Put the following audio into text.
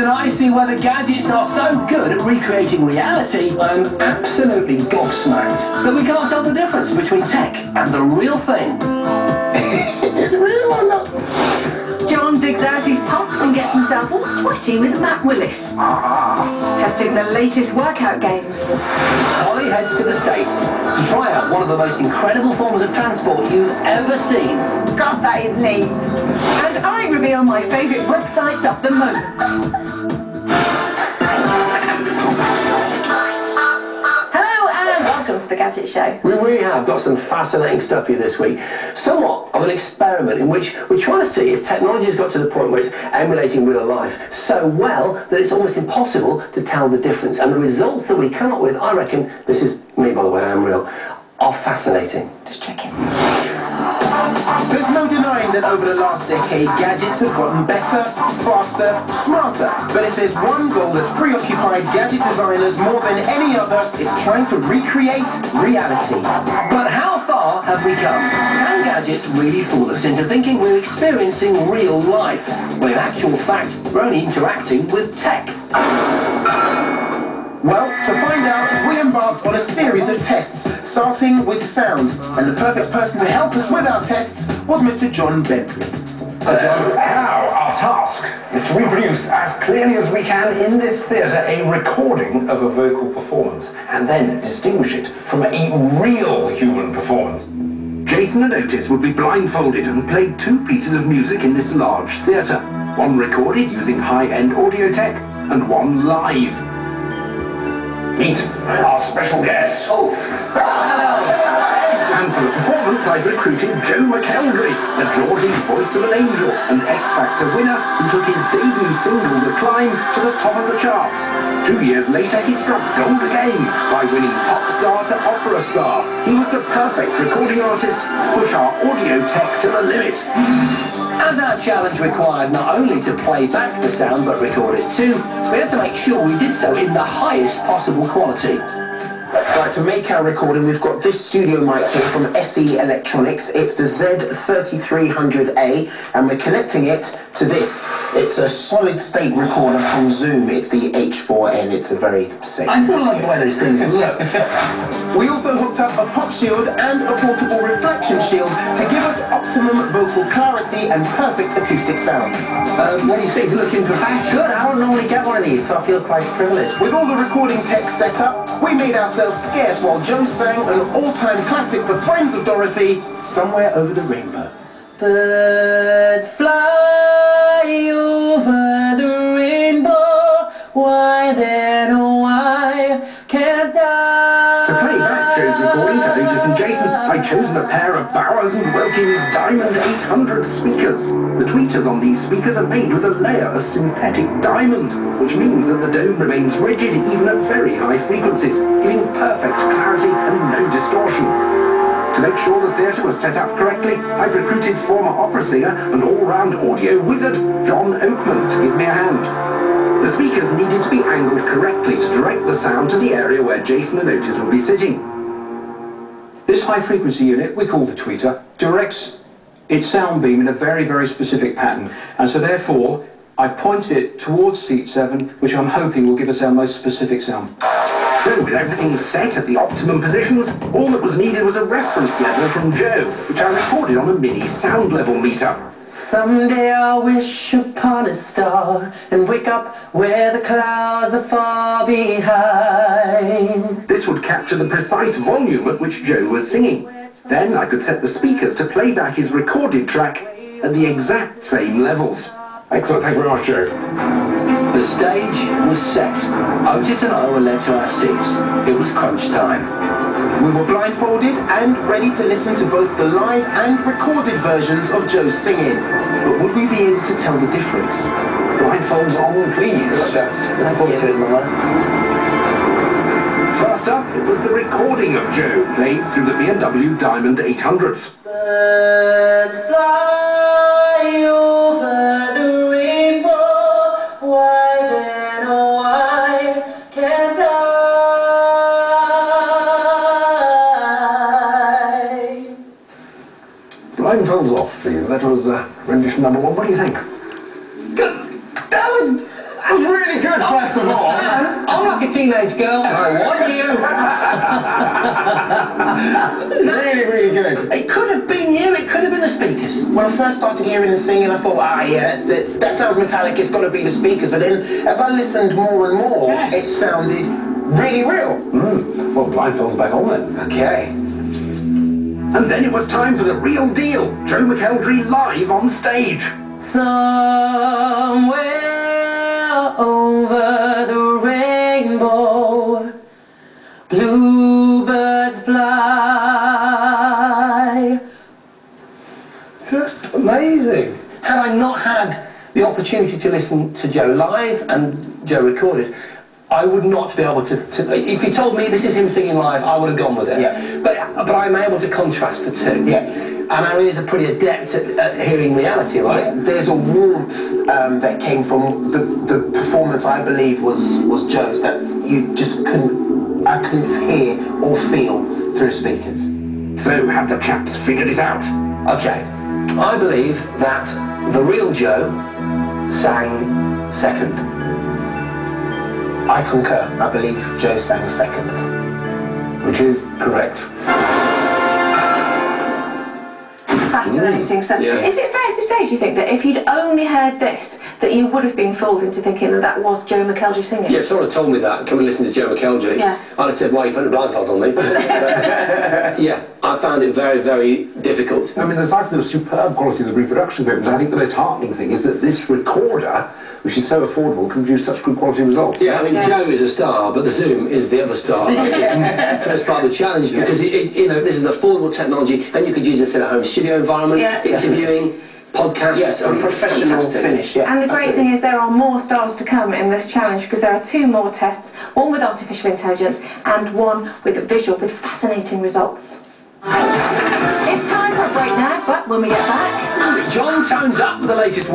and I see why the gadgets are so good at recreating reality, I'm absolutely gobsmacked that we can't tell the difference between tech and the real thing. It's real or not? John digs out his pumps and gets himself all sweaty with Matt Willis. Testing the latest workout games. Holly heads to the States to try out one of the most incredible forms of transport you've ever seen. God, that is neat. And I reveal my favourite websites of the moment. Welcome to the Gadget Show. We really have got some fascinating stuff here this week. Somewhat of an experiment in which we're trying to see if technology has got to the point where it's emulating real life so well that it's almost impossible to tell the difference. And the results that we come up with, I reckon, this is me by the way, I'm real, are fascinating. Just checking. There's no denying that over the last decade, gadgets have gotten better, faster, smarter. But if there's one goal that's preoccupied gadget designers more than any other, it's trying to recreate reality. But how far have we come? Can gadgets really fool us into thinking we're experiencing real life, when in actual fact, we're only interacting with tech? Well, to find out, we embarked on a series of tests, starting with sound. And the perfect person to help us with our tests was Mr. John Bentley. Now, our task is to reproduce as clearly as we can in this theatre a recording of a vocal performance and then distinguish it from a real human performance. Jason and Otis would be blindfolded and played two pieces of music in this large theatre. One recorded using high-end audio tech and one live. Meet our special guest. Oh, And for the performance, I'd recruited Joe McElderry, the Geordie's voice of an angel, an X Factor winner who took his debut single, The Climb, to the top of the charts. 2 years later, he struck gold again by winning pop star to opera star. He was the perfect recording artist to push our audio tech to the limit. as our challenge required not only to play back the sound but record it too, we had to make sure we did so in the highest possible quality. Right, to make our recording, we've got this studio mic here from SE Electronics. It's the Z3300A, and we're connecting it to this. It's a solid-state recorder from Zoom. It's the H4N. It's a very sick. I don't like the way those things look. We also hooked up a pop shield and a portable reflection shield to give us optimum vocal clarity and perfect acoustic sound. What do you think? Is it looking perfect? Good. I don't normally get one of these, so I feel quite privileged. With all the recording tech set up, we made ourselves scarce while Joe sang an all-time classic for Friends of Dorothy, Somewhere Over the Rainbow. Birds fly over the rainbow, why then, oh why can't I? To play back Joe's recording to Otis and Jason, I'd chosen a pair of Bowers and Wilkins Diamond 800 speakers. The tweeters on these speakers are made with a layer of synthetic diamond, which means that the dome remains rigid even at very high frequencies, giving perfect clarity and no distortion. To make sure the theatre was set up correctly, I'd recruited former opera singer and all-round audio wizard, John Oakman, to give me a hand. The speakers needed to be angled correctly to direct the sound to the area where Jason and Otis would be sitting. This high-frequency unit, we call the tweeter, directs its sound beam in a very, very specific pattern. And so therefore, I point it towards seat 7, which I'm hoping will give us our most specific sound. So, with everything set at the optimum positions, all that was needed was a reference level from Joe, which I recorded on a mini sound level meter. Someday I'll wish upon a star and wake up where the clouds are far behind. This would capture the precise volume at which Joe was singing. Then I could set the speakers to play back his recorded track at the exact same levels. Excellent, thank you very much, Joe. The stage was set. Otis and I were led to our seats. It was crunch time. We were blindfolded and ready to listen to both the live and recorded versions of Joe's singing. But would we be able to tell the difference? Blindfolds on, please. First up, it was the recording of Joe, played through the B&W Diamond 800s. Birds fly over the rainbow, why then, oh why can't I? Blindfolds off, please. That was rendition number 1. What do you think? That was really of all. I'm like a teenage girl. I want you. Really, really good. It could have been you. It could have been the speakers. When I first started hearing the singing, I thought, yeah, that sounds metallic, it's got to be the speakers. But then, as I listened more and more, Yes. it sounded really real. Well, blindfold's back on then. Okay. And then it was time for the real deal. Joe McElderry live on stage. Somewhere over the rainbow, bluebirds fly. Just amazing. Had I not had the opportunity to listen to Joe live and Joe recorded, I would not be able to if you told me this is him singing live, I would have gone with it. Yeah. But I'm able to contrast the two. Yeah. And our ears are pretty adept at hearing reality, right? Yeah, there's a warmth that came from the performance. I believe was Joe's, that you just I couldn't hear or feel through speakers. So, have the chaps figured it out? Okay. I believe that the real Joe sang second. I concur. I believe Joe sang second. Which is correct. Fascinating stuff. Yeah. Is it fair to say, do you think, that if you'd only heard this, that you would have been fooled into thinking that that was Joe McElderry singing? Yeah, if someone had told me that, come and listen to Joe McElderry, Yeah. I'd have said, why are you putting a blindfold on me? But, yeah, I found it very, very difficult. I mean, aside from the superb quality of the reproduction equipment, I think the most heartening thing is that this recorder, which is so affordable, can produce such good quality results. Yeah, I mean, Joe is a star, but the Zoom is the other star. That's part of the challenge, because this is affordable technology, and you could use this in a home studio environment, interviewing, podcasts. Yes, a professional finish. Yeah. And the great thing is there are more stars to come in this challenge, because there are 2 more tests, one with artificial intelligence and one with visual, with fascinating results. It's time for a break now, but when we get back... John tones up with the latest